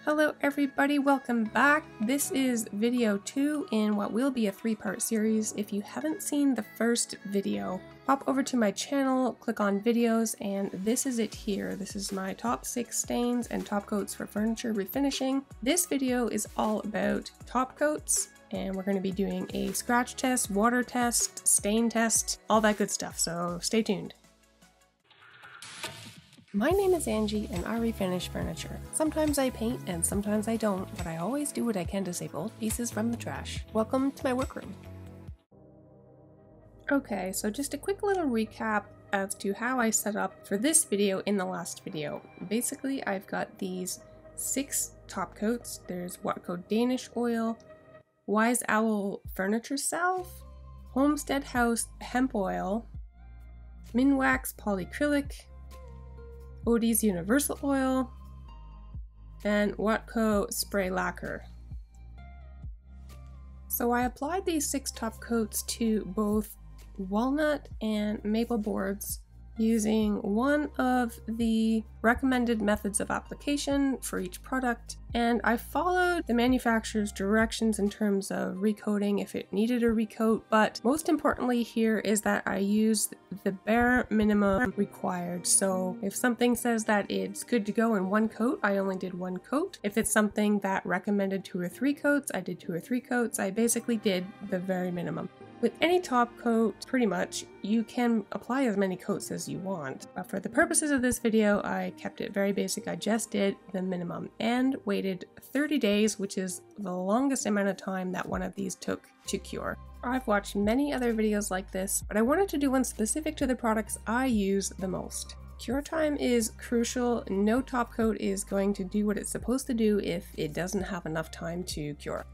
Hello everybody, welcome back. This is video 2 in what will be a 3-part series. If you haven't seen the first video, pop over to my channel, click on videos, and this is it here. This is my top 6 stains and top coats for furniture refinishing. This video is all about top coats, and we're going to be doing a scratch test, water test, stain test, all that good stuff, so stay tuned. My name is Angie and I refinish furniture. Sometimes I paint and sometimes I don't, but I always do what I can to save old pieces from the trash. Welcome to my workroom. Okay, so just a quick little recap as to how I set up for this video in the last video. Basically, I've got these 6 top coats. There's Watco Danish Oil, Wise Owl Furniture Salve, Homestead House Hemp Oil, Minwax Polycrylic, Odys Universal Oil, and Watco Spray Lacquer. So I applied these 6 top coats to both walnut and maple boards using one of the recommended methods of application for each product, and I followed the manufacturer's directions in terms of recoating if it needed a recoat, but most importantly here is that I used the bare minimum required. So if something says that it's good to go in 1 coat, I only did 1 coat. If it's something that recommended 2 or 3 coats, I did 2 or 3 coats. I basically did the very minimum. With any top coat, pretty much, you can apply as many coats as you want. But for the purposes of this video, I kept it very basic. I just did the minimum and waited 30 days, which is the longest amount of time that one of these took to cure. I've watched many other videos like this, but I wanted to do one specific to the products I use the most. Cure time is crucial. No top coat is going to do what it's supposed to do if it doesn't have enough time to cure.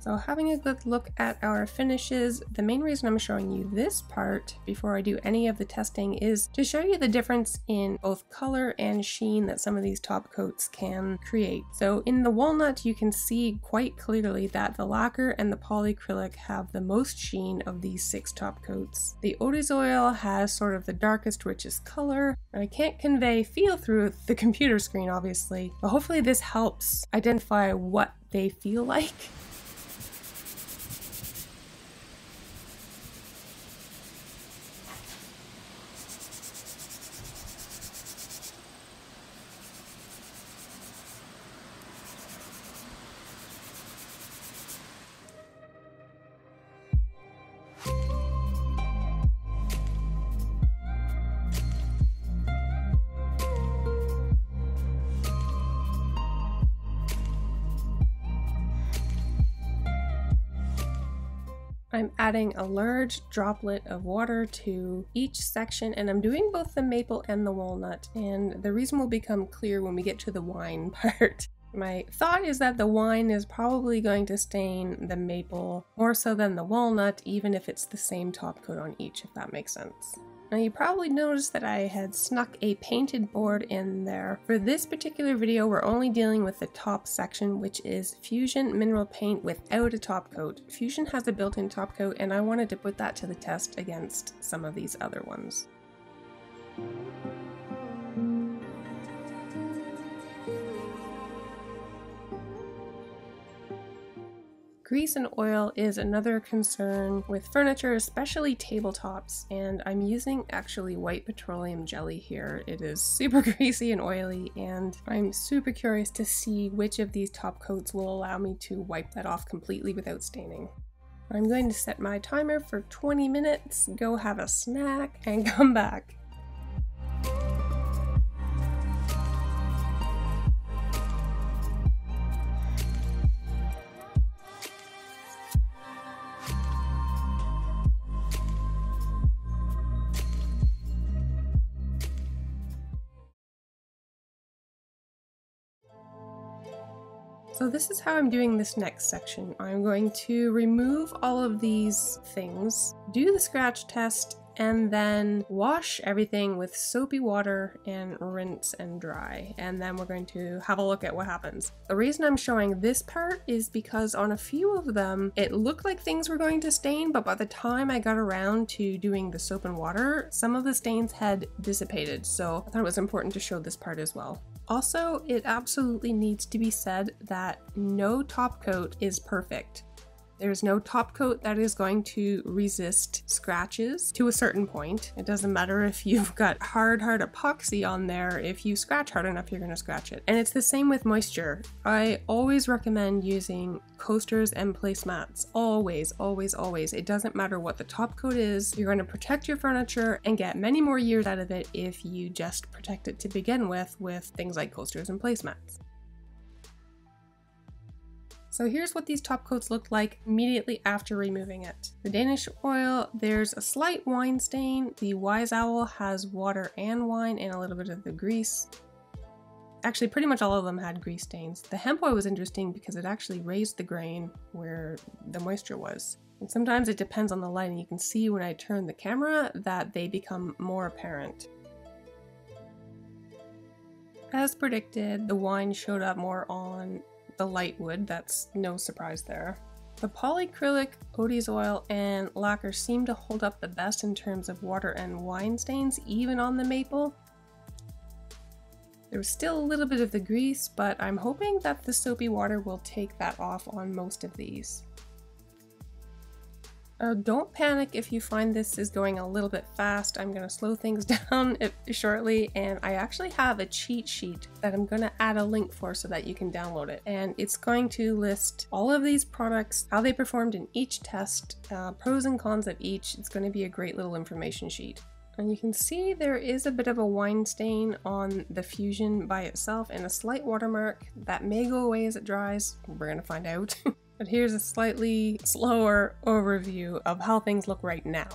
So having a good look at our finishes, the main reason I'm showing you this part before I do any of the testing is to show you the difference in both color and sheen that some of these top coats can create. So in the walnut, you can see quite clearly that the lacquer and the polycrylic have the most sheen of these 6 top coats. The Odys Oil has sort of the darkest, richest color. I can't convey feel through the computer screen, obviously, but hopefully this helps identify what they feel like. I'm adding a large droplet of water to each section, and I'm doing both the maple and the walnut, and the reason will become clear when we get to the wine part. My thought is that the wine is probably going to stain the maple more so than the walnut, even if it's the same top coat on each, if that makes sense. Now you probably noticed that I had snuck a painted board in there. For this particular video, we're only dealing with the top section, which is Fusion mineral paint without a top coat. Fusion has a built-in top coat, and I wanted to put that to the test against some of these other ones. Grease and oil is another concern with furniture, especially tabletops, and I'm using actually white petroleum jelly here. It is super greasy and oily, and I'm super curious to see which of these top coats will allow me to wipe that off completely without staining. I'm going to set my timer for 20 minutes, go have a snack, and come back. So this is how I'm doing this next section. I'm going to remove all of these things, do the scratch test, and then wash everything with soapy water and rinse and dry. And then we're going to have a look at what happens. The reason I'm showing this part is because on a few of them, it looked like things were going to stain, but by the time I got around to doing the soap and water, some of the stains had dissipated. So I thought it was important to show this part as well. Also, it absolutely needs to be said that no top coat is perfect. There's no top coat that is going to resist scratches to a certain point. It doesn't matter if you've got hard epoxy on there. If you scratch hard enough, you're going to scratch it. And it's the same with moisture. I always recommend using coasters and placemats. Always, always, always. It doesn't matter what the top coat is. You're going to protect your furniture and get many more years out of it if you just protect it to begin with things like coasters and placemats. So here's what these top coats look like immediately after removing it. The Danish Oil, there's a slight wine stain. The Wise Owl has water and wine and a little bit of the grease. Actually, pretty much all of them had grease stains. The Hemp Oil was interesting because it actually raised the grain where the moisture was. And sometimes it depends on the lighting. You can see when I turn the camera that they become more apparent. As predicted, the wine showed up more on the light wood. That's no surprise there. The polycrylic, Odys Oil, and lacquer seem to hold up the best in terms of water and wine stains, even on the maple. There was still a little bit of the grease, but I'm hoping that the soapy water will take that off on most of these. Don't panic if you find this is going a little bit fast. I'm going to slow things down shortly, and I actually have a cheat sheet that I'm going to add a link for so that you can download it. And it's going to list all of these products, how they performed in each test, pros and cons of each. It's going to be a great little information sheet. And you can see there is a bit of a wine stain on the Fusion by itself and a slight watermark that may go away as it dries. We're going to find out. But here's a slightly slower overview of how things look right now.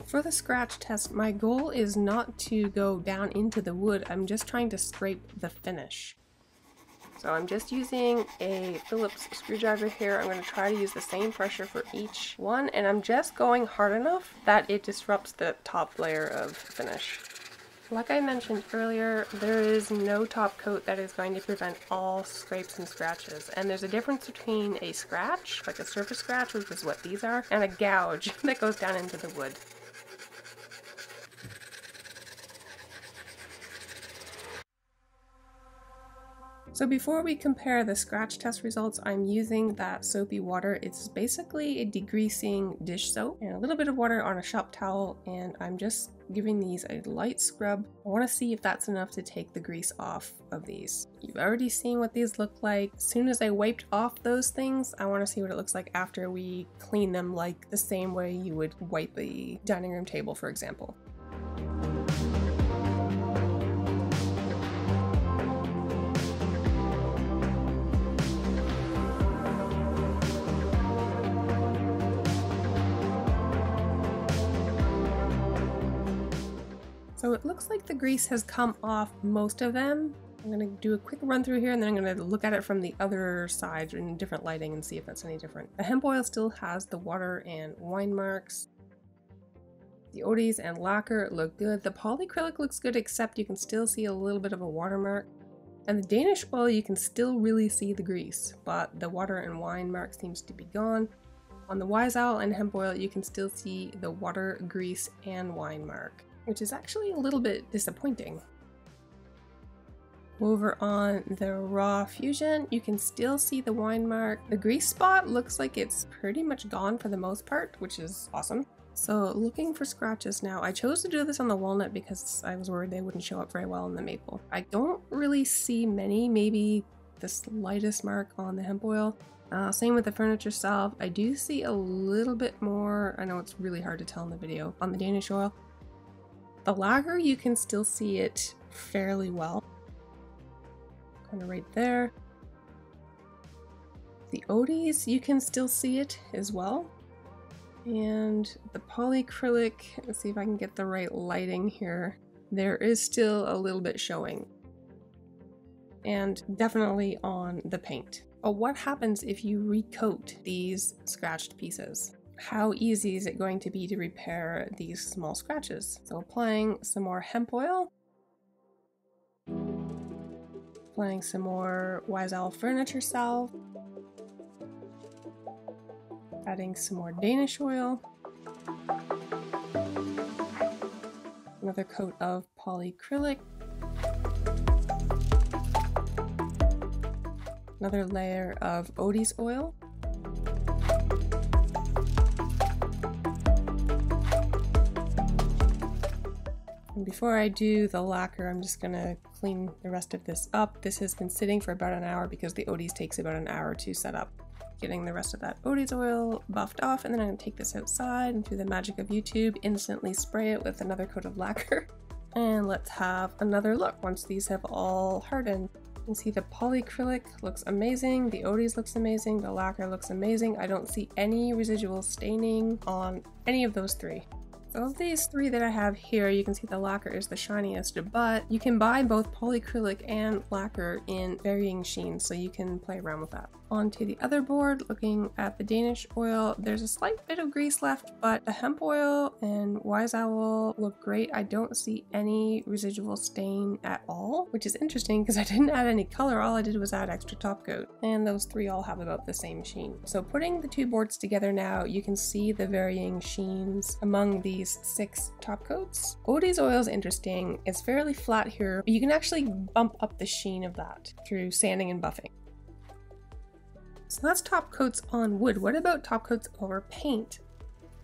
For the scratch test, my goal is not to go down into the wood. I'm just trying to scrape the finish. So I'm just using a Phillips screwdriver here. I'm going to try to use the same pressure for each one, and I'm just going hard enough that it disrupts the top layer of finish. Like I mentioned earlier, there is no top coat that is going to prevent all scrapes and scratches. And there's a difference between a scratch, like a surface scratch, which is what these are, and a gouge that goes down into the wood. So before we compare the scratch test results, I'm using that soapy water. It's basically a degreasing dish soap and a little bit of water on a shop towel, and I'm just giving these a light scrub. I want to see if that's enough to take the grease off of these. You've already seen what these look like. As soon as I wiped off those things, I want to see what it looks like after we clean them, like the same way you would wipe a dining room table, for example. So it looks like the grease has come off most of them. I'm going to do a quick run through here, and then I'm going to look at it from the other side in different lighting and see if that's any different. The hemp oil still has the water and wine marks. The Odys and lacquer look good. The polycrylic looks good, except you can still see a little bit of a watermark. And the Danish oil, you can still really see the grease, but the water and wine mark seems to be gone. On the Wise Owl and hemp oil, you can still see the water, grease, and wine mark, which is actually a little bit disappointing. Over on the raw Fusion, you can still see the wine mark. The grease spot looks like it's pretty much gone for the most part, which is awesome. So looking for scratches now. I chose to do this on the walnut because I was worried they wouldn't show up very well on the maple. I don't really see many, maybe the slightest mark on the hemp oil. Same with the furniture salve. I do see a little bit more, I know it's really hard to tell in the video, on the Danish oil. The lacquer, you can still see it fairly well. Kind of right there. The Odys, you can still see it as well. And the polycrylic, let's see if I can get the right lighting here. There is still a little bit showing. And definitely on the paint. But what happens if you recoat these scratched pieces? How easy is it going to be to repair these small scratches? So applying some more hemp oil. Applying some more Odys Oil furniture salve. Adding some more Danish oil. Another coat of polycrylic. Another layer of Odys Oil. And before I do the lacquer, I'm just gonna clean the rest of this up. This has been sitting for about an hour because the Odys takes about an hour to set up. Getting the rest of that Odys oil buffed off, and then I'm gonna take this outside and through the magic of YouTube, instantly spray it with another coat of lacquer. And let's have another look once these have all hardened. You can see the polycrylic looks amazing, the Odys looks amazing, the lacquer looks amazing. I don't see any residual staining on any of those three. So of these three that I have here, you can see the lacquer is the shiniest, but you can buy both polycrylic and lacquer in varying sheens, so you can play around with that. Onto the other board, looking at the Danish oil, there's a slight bit of grease left, but the hemp oil and Odys Oil look great. I don't see any residual stain at all, which is interesting because I didn't add any color. All I did was add extra top coat, and those three all have about the same sheen. So putting the two boards together now, you can see the varying sheens among these 6 top coats. Odys Oil is interesting. It's fairly flat here, but you can actually bump up the sheen of that through sanding and buffing. So that's top coats on wood. What about top coats over paint?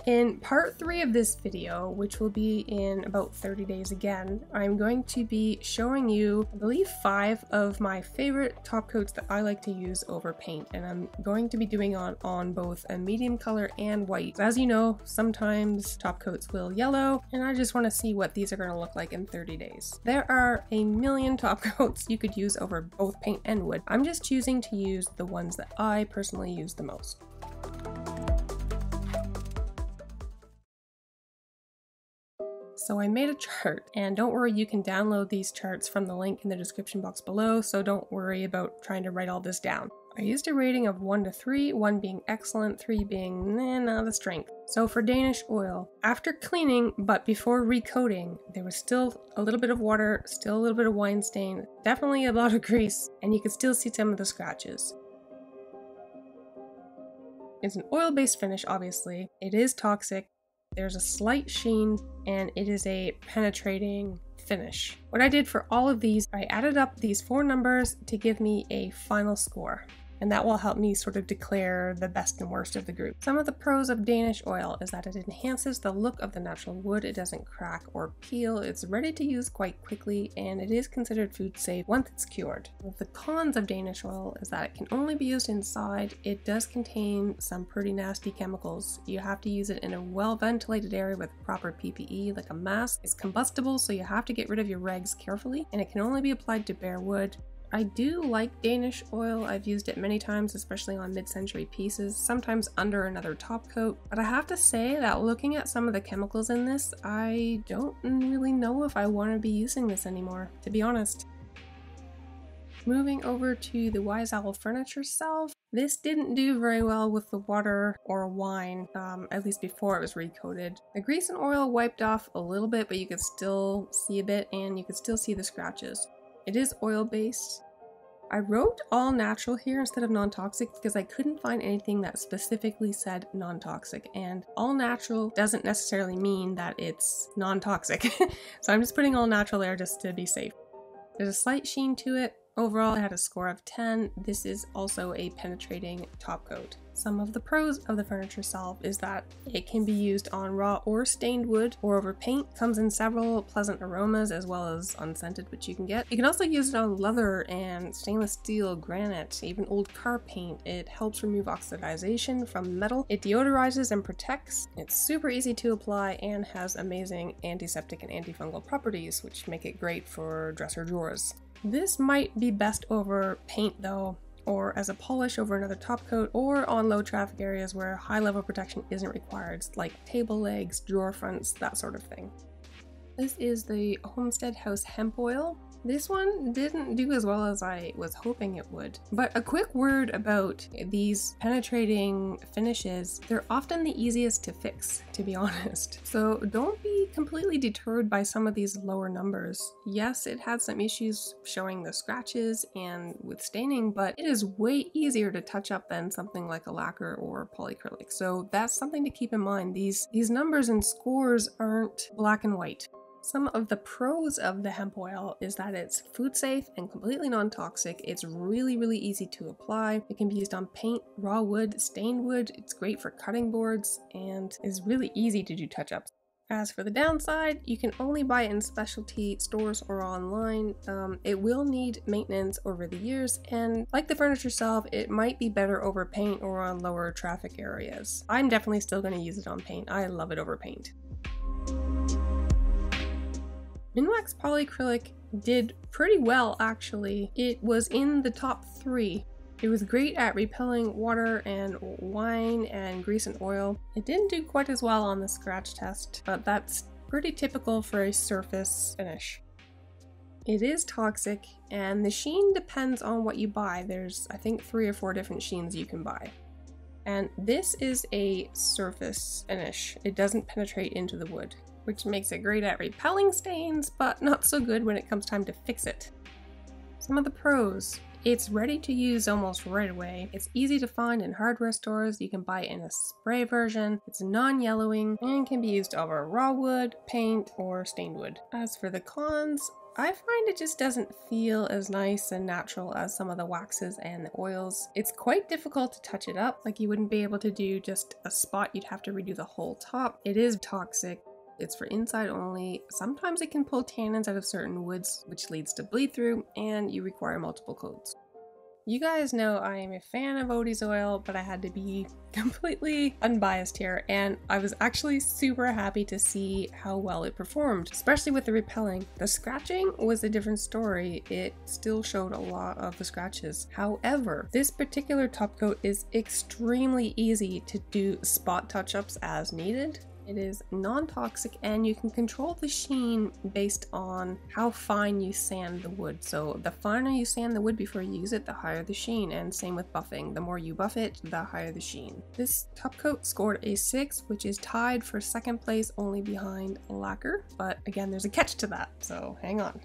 In part 3 of this video, which will be in about 30 days again, I'm going to be showing you, I believe, 5 of my favorite top coats that I like to use over paint, and I'm going to be doing on both a medium color and white. As you know, sometimes top coats will yellow, and I just want to see what these are going to look like in 30 days. There are a million top coats you could use over both paint and wood. I'm just choosing to use the ones that I personally use the most. So I made a chart, and don't worry, you can download these charts from the link in the description box below, so don't worry about trying to write all this down. I used a rating of 1 to 3, 1 being excellent, 3 being not a strength. So for Danish oil, after cleaning but before recoating, there was still a little bit of water, still a little bit of wine stain, definitely a lot of grease, and you could still see some of the scratches. It's an oil-based finish, obviously. It is toxic. There's a slight sheen, and it is a penetrating finish. What I did for all of these, I added up these 4 numbers to give me a final score, and that will help me sort of declare the best and worst of the group. Some of the pros of Danish oil is that it enhances the look of the natural wood. It doesn't crack or peel. It's ready to use quite quickly, and it is considered food safe once it's cured. The cons of Danish oil is that it can only be used inside. It does contain some pretty nasty chemicals. You have to use it in a well-ventilated area with proper PPE, like a mask. It's combustible, so you have to get rid of your rags carefully, and it can only be applied to bare wood. I do like Danish oil. I've used it many times, especially on mid-century pieces, sometimes under another top coat. But I have to say that looking at some of the chemicals in this, I don't really know if I want to be using this anymore, to be honest. Moving over to the Odys Oil furniture salve. This didn't do very well with the water or wine, at least before it was recoated. The grease and oil wiped off a little bit, but you could still see a bit, and you could still see the scratches. It is oil-based. I wrote all natural here instead of non-toxic because I couldn't find anything that specifically said non-toxic, and all natural doesn't necessarily mean that it's non-toxic. So I'm just putting all natural there just to be safe. There's a slight sheen to it. Overall, I had a score of 10. This is also a penetrating top coat. Some of the pros of the furniture salve is that it can be used on raw or stained wood or over paint. Comes in several pleasant aromas as well as unscented, which you can get. You can also use it on leather and stainless steel, granite, even old car paint. It helps remove oxidization from metal. It deodorizes and protects. It's super easy to apply and has amazing antiseptic and antifungal properties, which make it great for dresser drawers. This might be best over paint though. or as a polish over another top coat, or on low traffic areas where high level protection isn't required, like table legs, drawer fronts, that sort of thing. This is the Homestead House Hemp Oil. This one didn't do as well as I was hoping it would. But a quick word about these penetrating finishes. They're often the easiest to fix, to be honest. So don't be completely deterred by some of these lower numbers. Yes, it had some issues showing the scratches and with staining, but it is way easier to touch up than something like a lacquer or polycrylic. So that's something to keep in mind. These numbers and scores aren't black and white. Some of the pros of the hemp oil is that it's food safe and completely non-toxic. It's really easy to apply. It can be used on paint, raw wood, stained wood. It's great for cutting boards and is really easy to do touch-ups. As for the downside, you can only buy it in specialty stores or online. It will need maintenance over the years, and like the furniture salve, it might be better over paint or on lower traffic areas. I'm definitely still going to use it on paint. I love it over paint. Minwax Polycrylic did pretty well, actually. It was in the top 3. It was great at repelling water and wine and grease and oil. It didn't do quite as well on the scratch test, but that's pretty typical for a surface finish. It is toxic, and the sheen depends on what you buy. There's, I think, 3 or 4 different sheens you can buy. And this is a surface finish. It doesn't penetrate into the wood, which makes it great at repelling stains, but not so good when it comes time to fix it. Some of the pros. It's ready to use almost right away. It's easy to find in hardware stores. You can buy it in a spray version. It's non-yellowing and can be used over raw wood, paint, or stained wood. As for the cons, I find it just doesn't feel as nice and natural as some of the waxes and the oils. It's quite difficult to touch it up. Like, you wouldn't be able to do just a spot. You'd have to redo the whole top. It is toxic. It's for inside only. Sometimes it can pull tannins out of certain woods, which leads to bleed through, and you require multiple coats. You guys know I am a fan of Odys Oil, but I had to be completely unbiased here, and I was actually super happy to see how well it performed, especially with the repelling. The scratching was a different story. It still showed a lot of the scratches. However, this particular top coat is extremely easy to do spot touch-ups as needed. It is non-toxic, and you can control the sheen based on how fine you sand the wood. So the finer you sand the wood before you use it, the higher the sheen, and same with buffing. The more you buff it, the higher the sheen. This top coat scored a 6, which is tied for second place only behind Lacquer. But again, there's a catch to that, so hang on.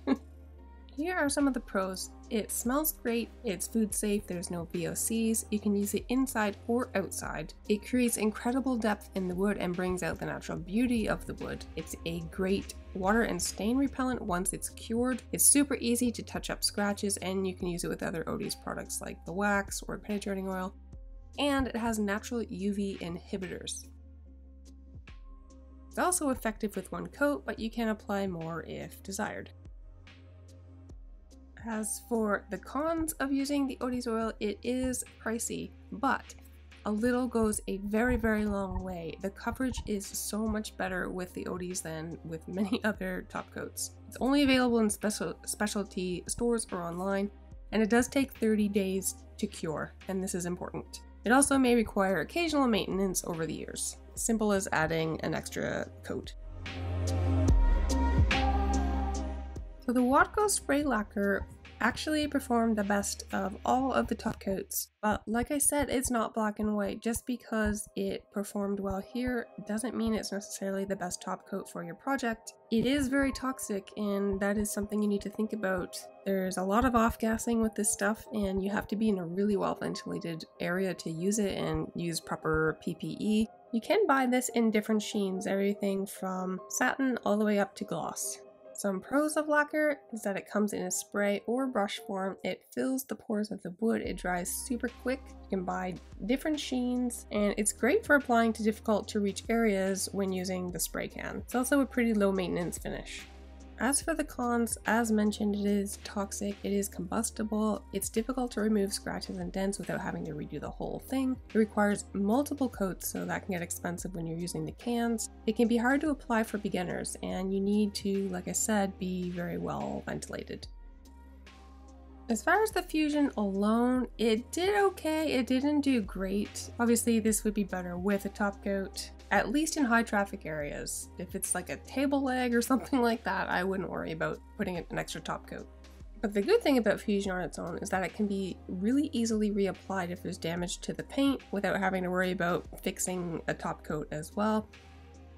Here are some of the pros. It smells great, it's food safe, there's no VOCs, you can use it inside or outside. It creates incredible depth in the wood and brings out the natural beauty of the wood. It's a great water and stain repellent once it's cured. It's super easy to touch up scratches, and you can use it with other Odys products like the wax or penetrating oil. And it has natural UV inhibitors. It's also effective with one coat, but you can apply more if desired. As for the cons of using the Odys oil, it is pricey, but a little goes a very long way. The coverage is so much better with the Odys than with many other top coats. It's only available in specialty stores or online, and it does take 30 days to cure, and this is important. It also may require occasional maintenance over the years, simple as adding an extra coat. So the Watco Spray Lacquer actually performed the best of all of the top coats, but like I said, it's not black and white. Just because it performed well here doesn't mean it's necessarily the best top coat for your project. It is very toxic, and that is something you need to think about. There's a lot of off-gassing with this stuff, and you have to be in a really well-ventilated area to use it and use proper PPE. You can buy this in different sheens, everything from satin all the way up to gloss. Some pros of lacquer is that it comes in a spray or brush form. It fills the pores of the wood. It dries super quick. You can buy different sheens, and it's great for applying to difficult to reach areas when using the spray can. It's also a pretty low maintenance finish. As for the cons, as mentioned, it is toxic, it is combustible, it's difficult to remove scratches and dents without having to redo the whole thing. It requires multiple coats, so that can get expensive when you're using the cans. It can be hard to apply for beginners, and you need to, like I said, be very well ventilated. As far as the Fusion alone, it did okay. It didn't do great. Obviously, this would be better with a top coat, at least in high traffic areas. If it's like a table leg or something like that, I wouldn't worry about putting an extra top coat. But the good thing about Fusion on its own is that it can be really easily reapplied if there's damage to the paint without having to worry about fixing a top coat as well.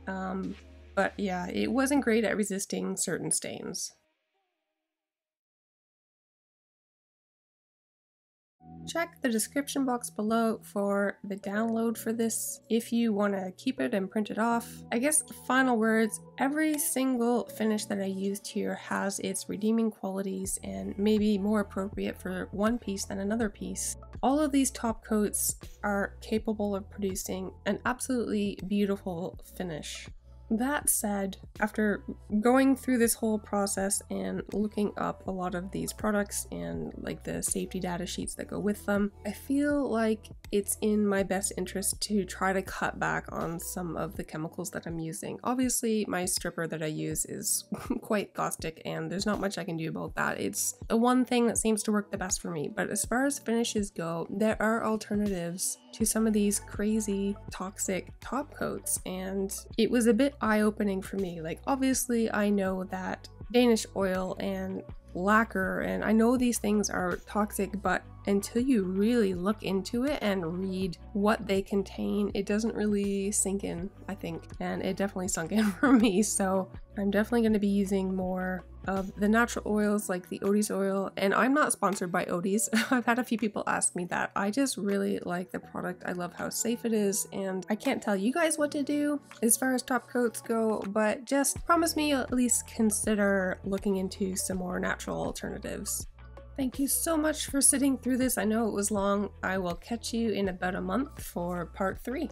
But yeah, it wasn't great at resisting certain stains. Check the description box below for the download for this if you want to keep it and print it off. I guess final words, every single finish that I used here has its redeeming qualities and may be more appropriate for one piece than another piece. All of these top coats are capable of producing an absolutely beautiful finish. That said, after going through this whole process and looking up a lot of these products and like the safety data sheets that go with them, I feel like it's in my best interest to try to cut back on some of the chemicals that I'm using. Obviously, my stripper that I use is quite caustic and there's not much I can do about that. It's the one thing that seems to work the best for me. But as far as finishes go, there are alternatives to some of these crazy toxic top coats, and it was a bit eye-opening for me. Like, obviously I know that Danish Oil and lacquer, and I know these things are toxic, but until you really look into it and read what they contain, it doesn't really sink in, I think. And it definitely sunk in for me, so I'm definitely going to be using more of the natural oils like the Odys oil. And I'm not sponsored by Odys. I've had a few people ask me that. I just really like the product. I love how safe it is, and I can't tell you guys what to do as far as top coats go, but just promise me you'll at least consider looking into some more natural alternatives. Thank you so much for sitting through this. I know it was long. I will catch you in about a month for part 3.